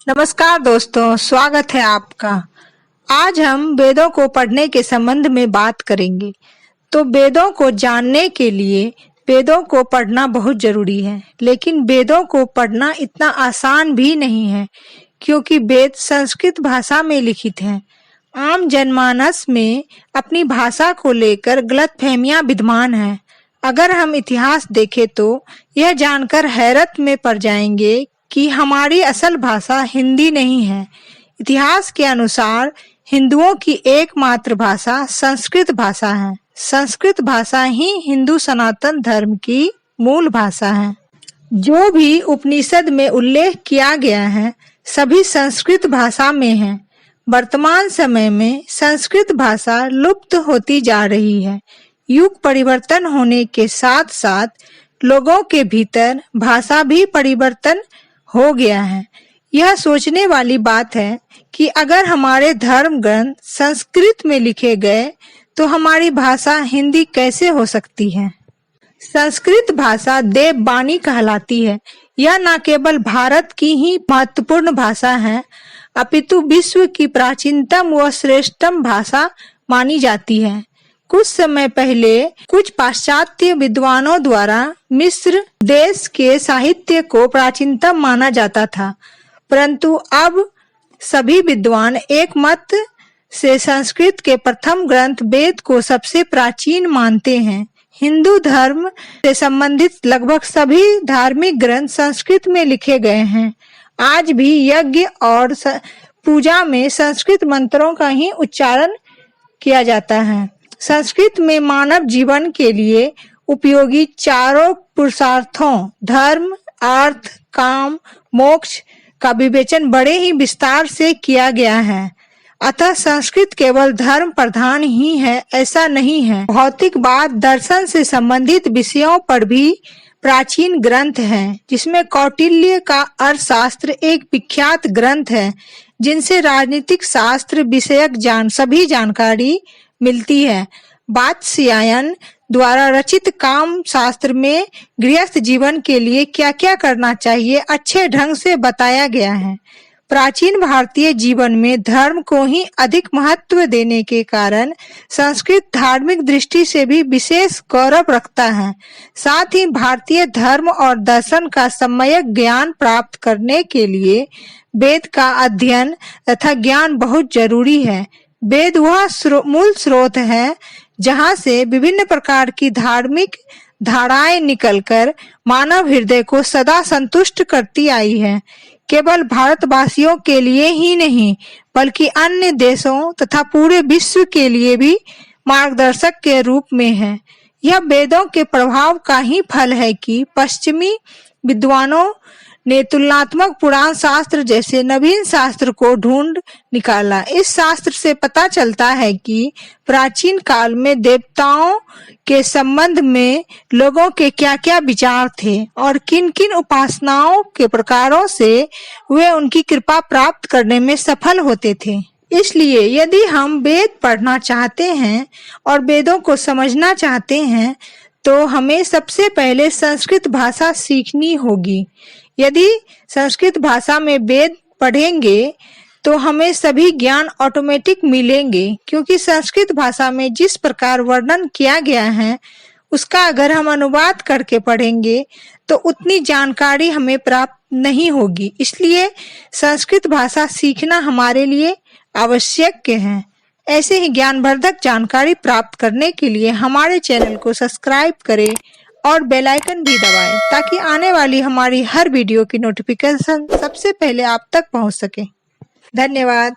नमस्कार दोस्तों, स्वागत है आपका। आज हम वेदों को पढ़ने के संबंध में बात करेंगे। तो वेदों को जानने के लिए वेदों को पढ़ना बहुत जरूरी है, लेकिन वेदों को पढ़ना इतना आसान भी नहीं है, क्योंकि वेद संस्कृत भाषा में लिखित हैं। आम जनमानस में अपनी भाषा को लेकर गलतफहमियां विद्यमान हैं। अगर हम इतिहास देखें तो यह जानकर हैरत में पड़ जाएंगे कि हमारी असल भाषा हिंदी नहीं है। इतिहास के अनुसार हिंदुओं की एकमात्र भाषा संस्कृत भाषा है। संस्कृत भाषा ही हिंदू सनातन धर्म की मूल भाषा है। जो भी उपनिषद में उल्लेख किया गया है सभी संस्कृत भाषा में है। वर्तमान समय में संस्कृत भाषा लुप्त होती जा रही है। युग परिवर्तन होने के साथ साथ लोगों के भीतर भाषा भी परिवर्तन हो गया है। यह सोचने वाली बात है कि अगर हमारे धर्म ग्रंथ संस्कृत में लिखे गए तो हमारी भाषा हिंदी कैसे हो सकती है। संस्कृत भाषा देववाणी कहलाती है। यह न केवल भारत की ही महत्वपूर्ण भाषा है, अपितु विश्व की प्राचीनतम व श्रेष्ठतम भाषा मानी जाती है। कुछ समय पहले कुछ पाश्चात्य विद्वानों द्वारा मिस्र देश के साहित्य को प्राचीनतम माना जाता था, परंतु अब सभी विद्वान एक मत से संस्कृत के प्रथम ग्रंथ वेद को सबसे प्राचीन मानते हैं। हिंदू धर्म से संबंधित लगभग सभी धार्मिक ग्रंथ संस्कृत में लिखे गए हैं। आज भी यज्ञ और पूजा में संस्कृत मंत्रों का ही उच्चारण किया जाता है। संस्कृत में मानव जीवन के लिए उपयोगी चारों पुरुषार्थों धर्म, अर्थ, काम, मोक्ष का विवेचन बड़े ही विस्तार से किया गया है। अतः संस्कृत केवल धर्म प्रधान ही है ऐसा नहीं है। भौतिकवाद, दर्शन से संबंधित विषयों पर भी प्राचीन ग्रंथ हैं, जिसमें कौटिल्य का अर्थशास्त्र एक विख्यात ग्रंथ है, जिनसे राजनीतिक शास्त्र विषयक सभी जानकारी मिलती है। वात्स्यायन द्वारा रचित काम शास्त्र में गृहस्थ जीवन के लिए क्या क्या करना चाहिए अच्छे ढंग से बताया गया है। प्राचीन भारतीय जीवन में धर्म को ही अधिक महत्व देने के कारण संस्कृत धार्मिक दृष्टि से भी विशेष गौरव रखता है। साथ ही भारतीय धर्म और दर्शन का सम्यक ज्ञान प्राप्त करने के लिए वेद का अध्ययन तथा ज्ञान बहुत जरूरी है। वेद वह मूल स्रोत है जहाँ से विभिन्न प्रकार की धार्मिक धाराएं निकलकर मानव हृदय को सदा संतुष्ट करती आई है। केवल भारतवासियों के लिए ही नहीं, बल्कि अन्य देशों तथा पूरे विश्व के लिए भी मार्गदर्शक के रूप में है। यह वेदों के प्रभाव का ही फल है कि पश्चिमी विद्वानों ने तुलनात्मक पुराण शास्त्र जैसे नवीन शास्त्र को ढूंढ निकाला। इस शास्त्र से पता चलता है कि प्राचीन काल में देवताओं के संबंध में लोगों के क्या क्या विचार थे और किन किन उपासनाओं के प्रकारों से वे उनकी कृपा प्राप्त करने में सफल होते थे। इसलिए यदि हम वेद पढ़ना चाहते हैं और वेदों को समझना चाहते हैं तो हमें सबसे पहले संस्कृत भाषा सीखनी होगी। यदि संस्कृत भाषा में वेद पढ़ेंगे तो हमें सभी ज्ञान ऑटोमेटिक मिलेंगे, क्योंकि संस्कृत भाषा में जिस प्रकार वर्णन किया गया है उसका अगर हम अनुवाद करके पढ़ेंगे तो उतनी जानकारी हमें प्राप्त नहीं होगी। इसलिए संस्कृत भाषा सीखना हमारे लिए आवश्यक है। ऐसे ही ज्ञानवर्धक जानकारी प्राप्त करने के लिए हमारे चैनल को सब्सक्राइब करें और बेल आइकन भी दबाएं, ताकि आने वाली हमारी हर वीडियो की नोटिफिकेशन सबसे पहले आप तक पहुंच सके। धन्यवाद।